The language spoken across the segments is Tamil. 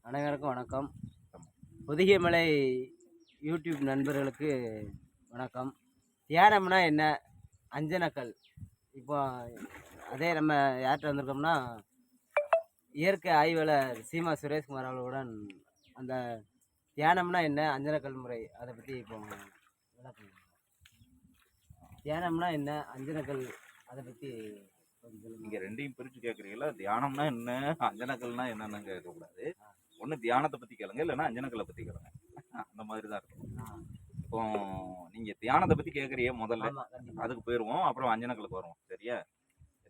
அனைவருக்கும் வணக்கம். பொதிகைமலை யூடியூப் நண்பர்களுக்கு வணக்கம். தியானம்னா என்ன? அஞ்சனக்கல். இப்போ அதே நம்ம யார்கிட்ட வந்திருக்கோம்னா, இயற்கை ஆய்வாளர் சீமா சுரேஷ்குமார் அவர்களுடன் அந்த தியானம்னா என்ன, அஞ்சனக்கல் முறை, அதை பற்றி இப்போ விளக்கம். தியானம்னா என்ன, அஞ்சனக்கல், அதை பற்றி நீங்க ரெண்டையும் பிரிச்சு கேட்குறீங்களா? தியானம்னா என்ன, அஞ்சனக்கல்னா என்னன்னு கேட்கக்கூடாது. ஒன்று தியானத்தை பற்றி கேளுங்க, இல்லைன்னா அஞ்சனக்கல்லை பற்றி கேளுங்க. அந்த மாதிரி தான் இருக்கும். இப்போ நீங்கள் தியானத்தை பற்றி கேட்குறீங்க முதல்ல, அதுக்கு போயிடுவோம். அப்புறம் அஞ்சனக்கலுக்கு வருவோம். சரியா?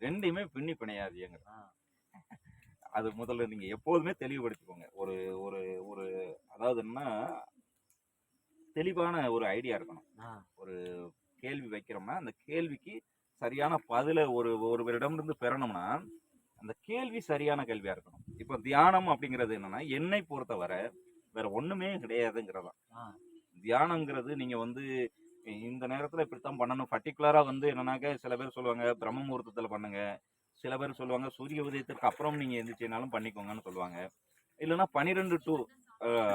ரெண்டையுமே பின்னி பிணையாதீங்க. அது முதல்ல நீங்கள் எப்போதுமே தெளிவுபடுத்திக்கோங்க. ஒரு ஒரு ஒரு அதாவது என்ன, தெளிவான ஒரு ஐடியா இருக்கணும். ஒரு கேள்வி வைக்கிறோம்னா அந்த கேள்விக்கு சரியான பதிலை ஒருவரிடமிருந்து பெறணும்னா அந்த கேள்வி சரியான கேள்வியா இருக்கணும். இப்போ தியானம் அப்படிங்கிறது என்னன்னா, என்னை பொறுத்தவரை வேற ஒண்ணுமே கிடையாதுங்கிறதா. தியானங்கிறது நீங்க இந்த நேரத்துல இப்படித்தான் பண்ணணும். பர்டிகுலரா என்னன்னாக்க, சில பேர் சொல்லுவாங்க பிரம்ம முகூர்த்தத்துல பண்ணுங்க, சில பேர் சொல்லுவாங்க சூரிய உதயத்துக்கு அப்புறம் நீங்க எந்திரிச்சினாலும் பண்ணிக்கோங்கன்னு சொல்லுவாங்க. இல்லைன்னா 12 டு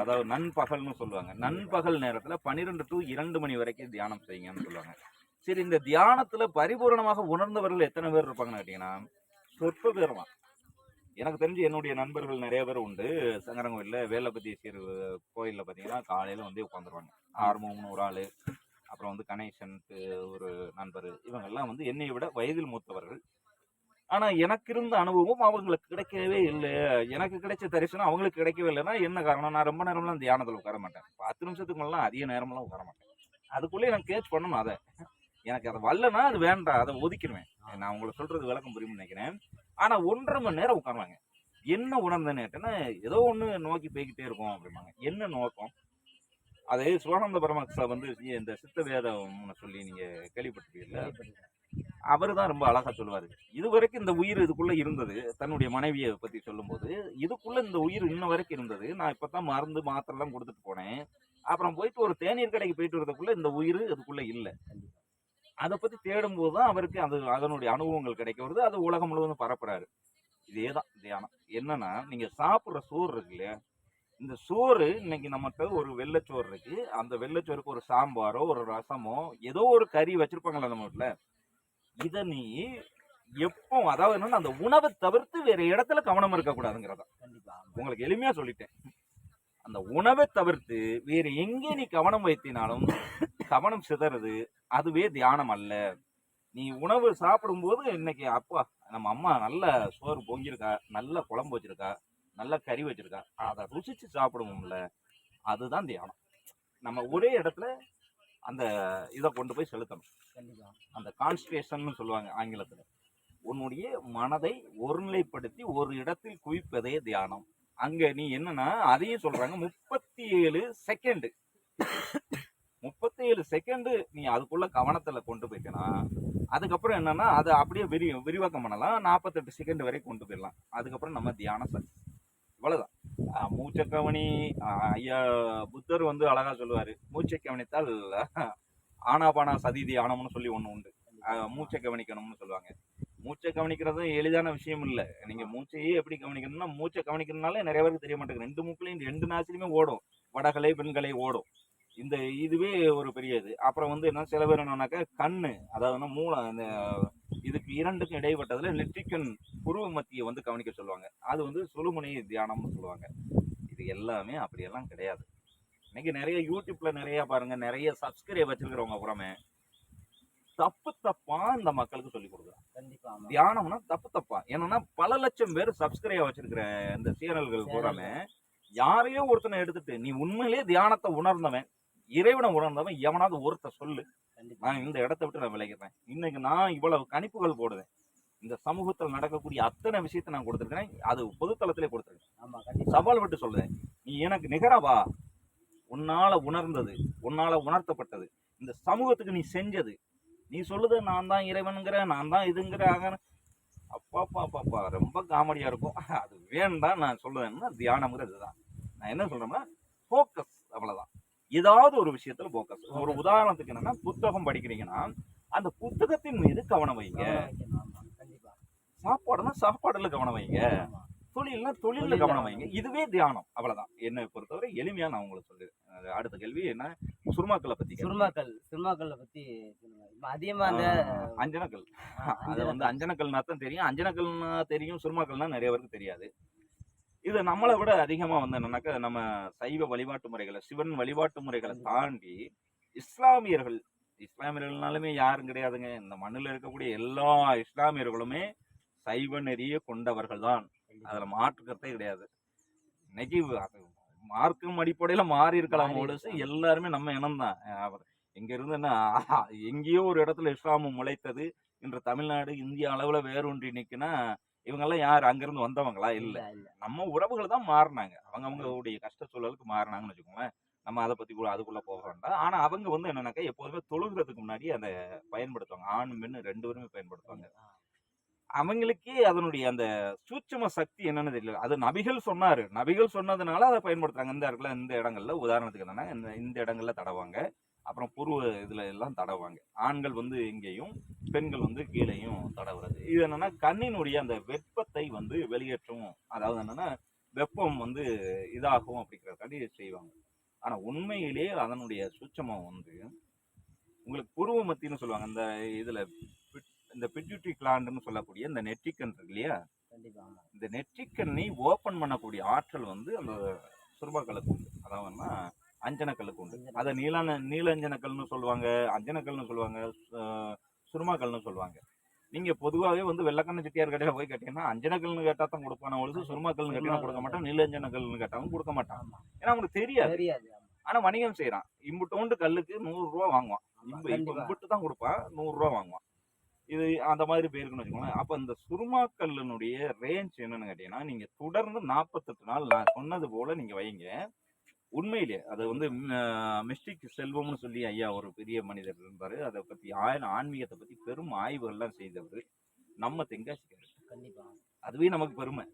அதாவது நண்பகல்னு சொல்லுவாங்க. நண்பகல் நேரத்துல 12 டு 2 மணி வரைக்கும் தியானம் செய்யுங்கன்னு சொல்லுவாங்க. சரி, இந்த தியானத்துல பரிபூரணமாக உணர்ந்தவர்கள் எத்தனை பேர் இருப்பாங்கன்னு கேட்டீங்கன்னா, சொற்ப பேர் தான். எனக்கு தெரிஞ்சு என்னுடைய நண்பர்கள் நிறைய பேர் உண்டு. சங்கரங்கோயில்ல வேலபதீஸ்வரர் கோயிலில் பார்த்தீங்கன்னா காலையில் உட்காந்துருவாங்க. ஆர்வம்னு ஒரு ஆள், அப்புறம் கணேசன்ட்டு ஒரு நண்பர், இவங்கெல்லாம் என்னை விட வயதில் மூத்தவர்கள். ஆனால் எனக்கு இருந்த அனுபவம் அவங்களுக்கு கிடைக்கவே இல்லை. எனக்கு கிடைச்ச தரிசனம் அவங்களுக்கு கிடைக்கவே இல்லைன்னா என்ன காரணம்? நான் ரொம்ப நேரம்லாம் தியானத்தில் உட்கார மாட்டேன். 10 நிமிஷத்துக்கு மேலாம் அதிக நேரம்லாம் உட்கார மாட்டேன். அதுக்குள்ளே எனக்கு கேட்ச் பண்ணணும். அதை எனக்கு அதை வரலன்னா அது வேண்டாம், அதை ஒதுக்கிடுவேன். நான் உங்களுக்கு சொல்றது விளக்கம் புரியும்னு நினைக்கிறேன். ஆனா 1.5 மணி நேரம் உட்காருவாங்க. என்ன உணர்ந்தேன்னு கேட்டேன்னா, ஏதோ ஒண்ணு நோக்கி போய்கிட்டே இருக்கும் அப்படிம்பாங்க. என்ன நோக்கம்? அது சிவானந்த பரமஹம்சா இந்த சித்த வேதம்னு சொல்லி நீங்க கேள்விப்பட்டிருக்கீங்கல்ல, அவரு தான் ரொம்ப அழகா சொல்லுவாரு. இதுவரைக்கும் இந்த உயிர் இதுக்குள்ள இருந்தது. தன்னுடைய மனைவியை பத்தி சொல்லும்போது, இதுக்குள்ள இந்த உயிர் இன்ன வரைக்கும் இருந்தது. நான் இப்பதான் மருந்து மாத்திரை எல்லாம் கொடுத்துட்டு போனேன். அப்புறம் போயிட்டு ஒரு தேநீர் கடைக்கு போயிட்டு வரதுக்குள்ள இந்த உயிர் இதுக்குள்ள இல்லை. அதை பத்தி தேடும் போதுதான் அவருக்கு அதனுடைய அனுபவங்கள் கிடைக்க வருது. அது உலகம் முழுவதும் பரப்புறாரு. இதேதான் தியானம். என்னன்னா, நீங்க சாப்பிடுற சோறு இருக்கு இல்லையா, இந்த சோறு இன்னைக்கு நம்மகிட்ட ஒரு வெள்ளைச்சோறு இருக்கு. அந்த வெள்ளைச்சோறுக்கு ஒரு சாம்பாரோ ஒரு ரசமோ ஏதோ ஒரு கறி வச்சிருப்பாங்களா நம்ம வீட்டுல. இத நீ எப்போ, அதாவது என்னன்னா, அந்த உணவை தவிர்த்து வேற இடத்துல கவனம் இருக்கக்கூடாதுங்கிறதா. உங்களுக்கு எளிமையா சொல்லிட்டேன். அந்த உணவை தவிர்த்து வேற எங்கே நீ கவனம் வைத்தினாலும் கவனம் சிதறது. அதுவே தியானம் அல்ல. நீ உணவு சாப்பிடும்போது இன்னைக்கு அப்பா நம்ம அம்மா நல்ல சோறு பொங்கியிருக்கா, நல்ல குழம்பு வச்சிருக்கா, நல்ல கறி வச்சிருக்கா, அதை ருசிச்சு சாப்பிடுவோம்ல, அதுதான் தியானம். நம்ம ஒரே இடத்துல அந்த இதை கொண்டு போய் செலுத்தணும். அந்த கான்சன்ட்ரேஷன் சொல்லுவாங்க ஆங்கிலத்துல. உன்னுடைய மனதை ஒருநிலைப்படுத்தி ஒரு இடத்தில் குவிப்பதே தியானம். அங்க நீ என்னன்னா, அதையும் சொல்றாங்க 37 செகண்ட் 37 செகண்ட் நீ அதுக்குள்ள கவனத்துல கொண்டு போயிட்டனா, அதுக்கப்புறம் என்னன்னா அதை அப்படியே விரிவாக்கம் பண்ணலாம். 48 செகண்ட் வரை கொண்டு போயிடலாம். அதுக்கப்புறம் நம்ம தியானம் சக்சஸ். இவ்வளவுதான். மூச்சை கவனி. ஐயா புத்தர் அழகா சொல்லுவாரு, மூச்சை கவனித்தால் ஆனாபானா சதி தியானம்னு சொல்லி ஒண்ணு உண்டு. மூச்சை கவனிக்கணும்னு சொல்லுவாங்க. மூச்சை கவனிக்கிறதும் எளிதான விஷயம் இல்லை. நீங்க மூச்சையே எப்படி கவனிக்கணும்னா, மூச்சை கவனிக்கிறதுனால நிறைய பேருக்கு தெரிய மாட்டேங்குது. 2 மூக்குலையும் 2 நாசிலுமே ஓடும், வடகலை பெண்களை ஓடும். இதுவே ஒரு பெரிய இது. அப்புறம் என்ன, சில பேர் என்னன்னாக்கா கண்ணு, அதாவது மூளை, அந்த இதுக்கு 2க்கும் இடைப்பட்டதுல நெற்றிக்கண் புருவ மத்தியை கவனிக்க சொல்லுவாங்க. அது சுழுமுனை தியானம்னு சொல்லுவாங்க. இது எல்லாமே அப்படியெல்லாம் கிடையாது. இன்னைக்கு நிறைய யூடியூப்ல நிறைய பாருங்க, நிறைய சப்ஸ்கிரைப் வச்சிருக்கிறவங்க புறமே தப்பா இந்த மக்களுக்கு சொல்லி கொடுக்குறாங்க. தியானம்னா தப்பா. என்னன்னா, பல லட்சம் பேர் சப்ஸ்கிரைப் வச்சிருக்கிற இந்த சேனல்கள் பூராமே யாரையோ ஒருத்தனை எடுத்துட்டு, நீ உண்மையிலேயே தியானத்தை உணர்ந்தவன், இறைவனை உணர்ந்தவன் எவனாவது ஒருத்த சொல்லு, நான் இந்த இடத்த விட்டு நான் விளைகிறேன். இன்னைக்கு நான் இவ்வளவு கணிப்புகள் போடுவேன். இந்த சமூகத்தில் நடக்கக்கூடிய அத்தனை விஷயத்தை நான் கொடுத்துருக்கேன். அது பொதுத்தளத்திலே கொடுத்துருக்கேன். சவால் விட்டு சொல்லுவேன், நீ எனக்கு நிகரவா? உன்னால உணர்ந்தது, உன்னால உணர்த்தப்பட்டது, இந்த சமூகத்துக்கு நீ செஞ்சது, நீ சொல்லுது நான் தான் இறைவனுங்கிற, நான் தான் இதுங்கிற. அப்பா ரொம்ப காமெடியா இருக்கும். அது வேண்டாம். நான் சொல்லுவேன்னா, தியானம்ங்கிறது தான். நான் என்ன சொல்றேன்னா, ஃபோக்கஸ், அவ்வளவுதான். ஏதாவது ஒரு விஷயத்துல ஃபோக்கஸ். ஒரு உதாரணத்துக்கு என்னன்னா, புத்தகம் படிக்கிறீங்கன்னா அந்த புத்தகத்தின் மீது கவனம் வைங்க. சாப்பாடுனா சாப்பாடுல கவனம் வைங்க. தொழில்ல கவனம் வைங்க. இதுவே தியானம். அவ்வளவுதான். என்னை பொறுத்தவரை எளிமையா நான் உங்களுக்கு சொல்லுறேன். அடுத்த கேள்வி என்ன? சுருமாக்களை பத்தி சுருமாக்கல்ல பத்தி சொல்லுங்க. இப்ப அதிகமா அந்த அஞ்சனக்கல். அது வந்து அஞ்சனக்கல்னா தான் தெரியும். அஞ்சனக்கல்னா தெரியும், சுருமாக்கல்னா நிறைய பேருக்கு தெரியாது. இது நம்மளை விட அதிகமா வந்து என்னன்னாக்கா, நம்ம சைவ வழிபாட்டு முறைகளை, சிவன் வழிபாட்டு முறைகளை தாண்டி இஸ்லாமியர்கள்னாலுமே யாரும் கிடையாதுங்க. இந்த மண்ணில் இருக்கக்கூடிய எல்லா இஸ்லாமியர்களுமே சைவ நெறிய கொண்டவர்கள் தான். அதுல மாற்றுக்கிறதே கிடையாது. இன்னைக்கு மார்க்கம் அடிப்படையில மாறி இருக்கலாம் ஒழிச்சு எல்லாருமே நம்ம இனம் தான். இங்க இருந்து என்ன எங்கேயோ ஒரு இடத்துல இஸ்லாமும் முளைத்தது. இன்று தமிழ்நாடு இந்திய அளவுல வேரூன்றி நிக்குன்னா இவங்கெல்லாம் யார் அங்கிருந்து வந்தவங்களா? இல்ல. நம்ம உறவுகள் தான் மாறினாங்க. அவங்களுடைய கஷ்ட சூழலுக்கு மாறினாங்கன்னு வச்சுக்கோங்களேன். நம்ம அதை பத்தி கூட அதுக்குள்ள போக வேண்டாம். ஆனா அவங்க வந்து என்னன்னாக்கா எப்போதுமே தொழுகிறதுக்கு முன்னாடி அதை பயன்படுத்துவாங்க. ஆண் பெண் 2 பேருமே பயன்படுத்துவாங்க. அவங்களுக்கே அதனுடைய அந்த சூட்சும சக்தி என்னன்னு தெரியல. அது நபிகள் சொன்னாரு. நபிகள் சொன்னதுனால அதை பயன்படுத்துறாங்க. இந்த இடங்கள்ல உதாரணத்துக்கு என்னன்னா இந்த இடங்கள்ல தடவாங்க. அப்புறம் புருவ இதுல எல்லாம் தடவாங்க. ஆண்கள் வந்து இங்கேயும், பெண்கள் வந்து கீழேயும் தடவுறது. இது என்னன்னா கண்ணினுடைய அந்த வெப்பத்தை வந்து வெளியேற்றும். அதாவது என்னன்னா வெப்பம் வந்து இதாகும் அப்படிங்கிறதுக்காண்டி செய்வாங்க. ஆனா உண்மையிலேயே அதனுடைய சூட்சமம் வந்து உங்களுக்கு புருவ மத்தின்னு சொல்லுவாங்க. இந்த இதுல இந்த பிட்யூட்டரி கிளாண்டுன்னு சொல்லக்கூடிய இந்த நெற்றிக்கண் இருக்கு இல்லையா? இந்த நெற்றிக்கண்ணை ஓபன் பண்ணக்கூடிய ஆற்றல் வந்து அந்த சுருபாக்களுக்கு உண்டு. அதாவது அஞ்சனக்கல்லுக்கு உண்டு. அதை நீலஞ்சனக்கல்னு சொல்லுவாங்க, அஞ்சனக்கல்னு சொல்லுவாங்க, சுருமாக்கல்னு சொல்லுவாங்க. நீங்க பொதுவாகவே வந்து வெள்ளக்கண்ணு செட்டியார் கடையில போய் கேட்டீங்கன்னா அஞ்சனக்கல்னு கேட்டா தான் கொடுப்பான ஒழுது, சுருமாக்கல்னு கேட்டீங்கன்னா கொடுக்க மாட்டான், நீலஞ்சனக்கல்னு கேட்டாலும் கொடுக்க மாட்டான். ஏன்னா அவனுக்கு தெரியாது. ஆனா வணிகம் செய்யறான். இம்புட்டோண்டு கல்லுக்கு 100 ரூபா வாங்குவான். இம்புட்டு தான் கொடுப்பான், 100 ரூபா வாங்குவான். இது அந்த மாதிரி போயிருக்குன்னு வச்சுக்கோங்களேன். அப்ப இந்த சுருமாக்கல்லினுடைய ரேஞ்ச் என்னன்னு கேட்டீங்கன்னா, நீங்க தொடர்ந்து 48 நாள் நான் சொன்னது போல நீங்க வைங்க. உண்மையிலே அது வந்து மிஸ்டிக் செல்வம்னு சொல்லி ஐயா ஒரு பெரிய மனிதர் இருந்தாரு. அதை பத்தி ஆன்மீகத்தை பத்தி பெரும் ஆய்வுகள்லாம் செய்தவர் நம்ம தென்காசிக்காரு. கண்டிப்பா அதுவே நமக்கு பெருமை.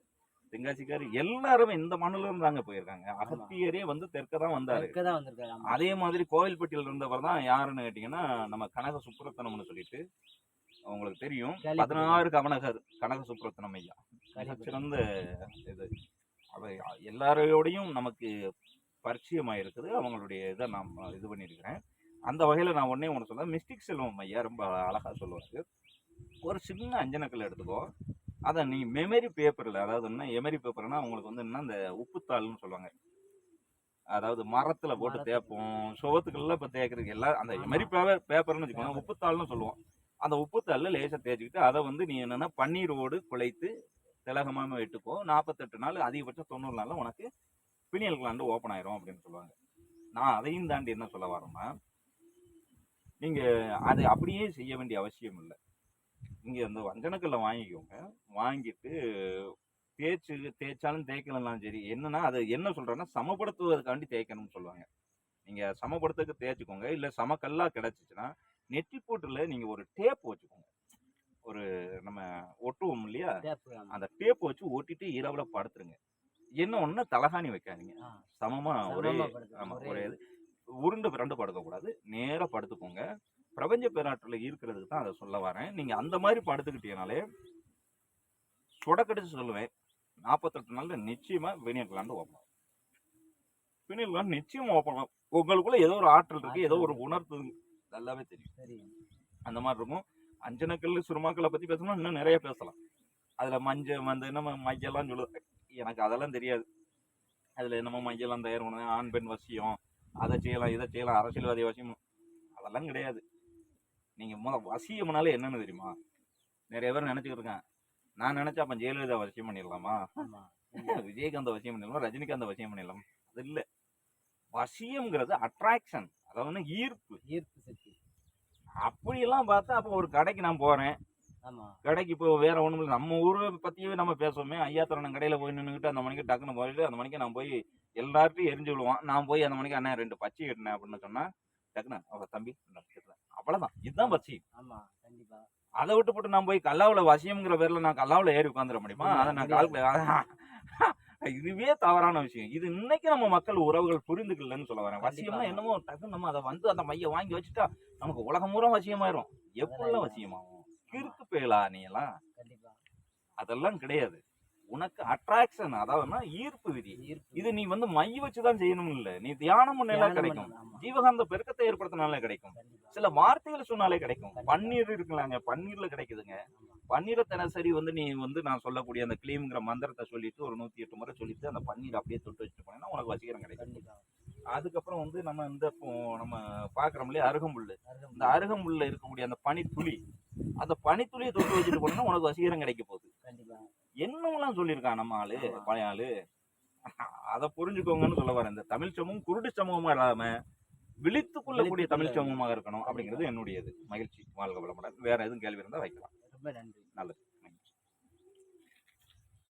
தென்காசிக்காரு எல்லாருமே இந்த மண்ணில இருந்து தாங்க போயிருக்காங்க. அகத்தியரே வந்து தெற்கதான் வந்தாரு. அதே மாதிரி கோவில்பட்டியில இருந்தவர் தான் யாருன்னு கேட்டீங்கன்னா நம்ம கனக சுப்புரத்தனம்னு சொல்லிட்டு உங்களுக்கு தெரியும். 16 கனக சுப்புரத்தனம் ஐயா மிகச்சிறந்த இது. அவை எல்லாரோடையும் நமக்கு பரிச்சயமாயிருக்குது. அவங்களுடைய இதை நான் இது பண்ணியிருக்கிறேன். அந்த வகையில் நான் ஒன்னே ஒன்று சொல்ல, மிஸ்டிக் செல்வம் ஐயா ரொம்ப அழகாக சொல்லுவாரு. ஒரு சின்ன அஞ்சனக்கல் எடுத்துக்கோ, அதை நீ மெமரி பேப்பரில், அதாவது என்ன எமரி பேப்பர்னா உங்களுக்கு வந்து என்ன இந்த உப்புத்தாள்னு சொல்லுவாங்க. அதாவது மரத்தில் போட்டு தேய்ப்போம், சுவத்துக்கள்லாம் இப்போ தேய்க்கிறதுக்கு எல்லாம் அந்த எமரி பேப்பர்னு வச்சுக்கோங்க, உப்புத்தாள்னு சொல்லுவோம். அந்த உப்புத்தாளில் லேசாக தேய்ச்சிக்கிட்டு அதை வந்து நீ என்னென்னா பன்னீரோடு குழைத்து திலகமாக வெட்டுக்கோ. 48 நாள் அதிகபட்சம் 90 நாளில் உனக்கு பினியல் கிளாண்டு ஓப்பன் ஆயிரும் அப்படின்னு சொல்லுவாங்க. நான் அதையும் தாண்டி என்ன சொல்ல வரேன்னா, நீங்கள் அது அப்படியே செய்ய வேண்டிய அவசியம் இல்லை. நீங்கள் அந்த வஞ்சனக்கல்ல வாங்கிக்கோங்க. வாங்கிட்டு தேய்ச்சாலும் தேய்க்கலனாலும் சரி. என்னன்னா அது என்ன சொல்கிறேன்னா சமப்படுத்துவதற்காண்டி தேய்க்கணும்னு சொல்லுவாங்க. நீங்கள் சமப்படுத்துறதுக்கு தேய்ச்சிக்கோங்க. இல்லை சமக்கல்லாக கிடச்சிச்சின்னா நெற்றி போட்டில் நீங்கள் ஒரு டேப் வச்சுக்கோங்க. ஒரு நம்ம ஒட்டுவோம் இல்லையா, அந்த டேப் வச்சு ஒட்டிட்டு இரவில் படுத்துருங்க. என்ன ஒன்று தலகாணி வைக்காதீங்க. சமமா ஒரே ஒரே உருண்டு பிறண்டு படுக்கக்கூடாது. நேராக படுத்துக்கோங்க. பிரபஞ்ச பேராற்றல இருக்கிறதுக்கு தான் அதை சொல்ல வரேன். நீங்க அந்த மாதிரி படுத்துக்கிட்டீங்கனாலே சொடக்கடிச்சு சொல்லுவேன், 48 நாள்ல நிச்சயமா pineal gland open. Pineal gland நிச்சயமா ஓப்பன். உங்களுக்குள்ள ஏதோ ஒரு ஆற்றல் இருக்கு, ஏதோ ஒரு உணர்வு நல்லாவே தெரியும். அந்த மாதிரி இருக்கும். அஞ்சனக்கல் சுருமாக்களை பத்தி பேசணும், இன்னும் நிறைய பேசலாம். அதுல என்னமோ மையெல்லாம் சொல்லுது, எனக்கு அதெல்லாம் தெரியாது. அதுல என்னமோ மையெல்லாம் தயார் பண்ண ஆண் பெண் வசியம், அதை செய்யலாம் இதை செய்யலாம், அரசியல்வாதி வசியம், அதெல்லாம் கிடையாது. நீங்க வசியம்னாலே என்னன்னு தெரியுமா? நிறைய பேர் நினைச்சுக்கிட்டு இருக்காங்க, நான் நினைச்சா அப்ப ஜெயலலிதா வசியம் பண்ணிடலாமா, விஜயகாந்த் வசியம் பண்ணிடலாமா, ரஜினிகாந்த் வசியம் பண்ணிடலாம். அது இல்லை. வசியம்ங்கிறது அட்ராக்ஷன், அதாவது ஈர்ப்பு சக்தி. அப்படியெல்லாம் பார்த்தா அப்போ ஒரு கடைக்கு நான் போறேன். கடைக்கு இப்போ வேற ஒண்ணும் இல்லை, நம்ம ஊரை பத்தியே நம்ம பேசுவோமே. ஐயா தரணம் கடையில போய் நின்றுக்கிட்டு அந்த மணிக்கு டக்குன்னு போயிட்டு அந்த மணிக்கு நான் போய் எல்லார்ட்டையும் எரிஞ்சு விடுவான். நான் போய் அந்த மணிக்கு அண்ணா 2 பச்சை கட்டினேன் அப்படின்னு சொன்னா டக்குன்னு அவ தம்பி அவ்வளவுதான். இதுதான் பச்சி. அதை விட்டு போட்டு நான் போய் கல்லாவுல வசியம்ங்கிற பேர்ல நான் கல்லாவுல ஏறி உட்காந்துட முடியுமா? அதை நான் இதுவே தவறான விஷயம். இது இன்னைக்கு நம்ம மக்கள் உறவுகள் புரிந்துக்கலன்னு சொல்ல வரேன். வசியம்னா என்னமோ டக்குன்னு நம்ம அதை வந்து அந்த மைய வாங்கி வச்சுட்டா நமக்கு உலகம் பூரா வசியமாயிரும். எப்படிலாம் வசியமாகும்? கிறுக்கு பேலா நீ எல்லாம்? அதெல்லாம் கிடையாது. உனக்கு அட்ராக்ஷன், அதாவதுன்னா ஈர்ப்பு விதி. ஈர்ப்பு. இது நீ வந்து மை வச்சுதான் செய்யணும் இல்ல, நீ தியானம் பண்ணாலே தியானம் கிடைக்கும். பண்ணணும். ஆமா. ஜீவகாந்த பெருக்கத்தை ஏற்படுத்தினாலே கிடைக்கும். கண்டிப்பா. சில வார்த்தைகள் சொன்னாலே கிடைக்கும். கண்டிப்பா. பன்னீர் இருக்கலாங்க, பன்னீர்ல கிடைக்குதுங்க. ஆமா. பன்னீரை தினசரி வந்து நீ வந்து நான் சொல்லக்கூடிய அந்த க்ளீம்ங்கிற மந்திரத்தை சொல்லிட்டு ஒரு 108 முறை சொல்லிட்டு அந்த பன்னீர் அப்படியே தொட்டு வச்சுட்டு போனேன்னா உனக்கு வசீகரம் கிடைக்கும். கண்டிப்பா. அதுக்கப்புறம் வந்து நம்ம இந்த நம்ம பாக்குறோம் இல்லையா அருகம்புல்லு, இந்த அருகம்புல். அருகம்புல்ல இருக்கக்கூடிய அந்த பனித்துளி, அந்த பனித்துளியை தொட்டு வச்சுட்டு போனோம்னா உனக்கு வசீகரம் கிடைக்க போகுது. கண்டிப்பா. என்னவெல்லாம் சொல்லியிருக்கான் நம்ம ஆளு, ஆமா. பழைய ஆளு. அதை புரிஞ்சுக்கோங்கன்னு சொல்ல வரேன். இந்த தமிழ் சமூகம் குருட்டு சமூகமா இல்லாம விழித்துக் கொள்ளக்கூடிய தமிழ் சமூகமாக இருக்கணும் அப்படிங்கிறது என்னுடையது. மகிழ்ச்சி. வாழ்க வளமுடன். வேற எதுவும் கேள்வி இருந்தா வைக்கலாம். ரொம்ப நன்றி. நல்லது.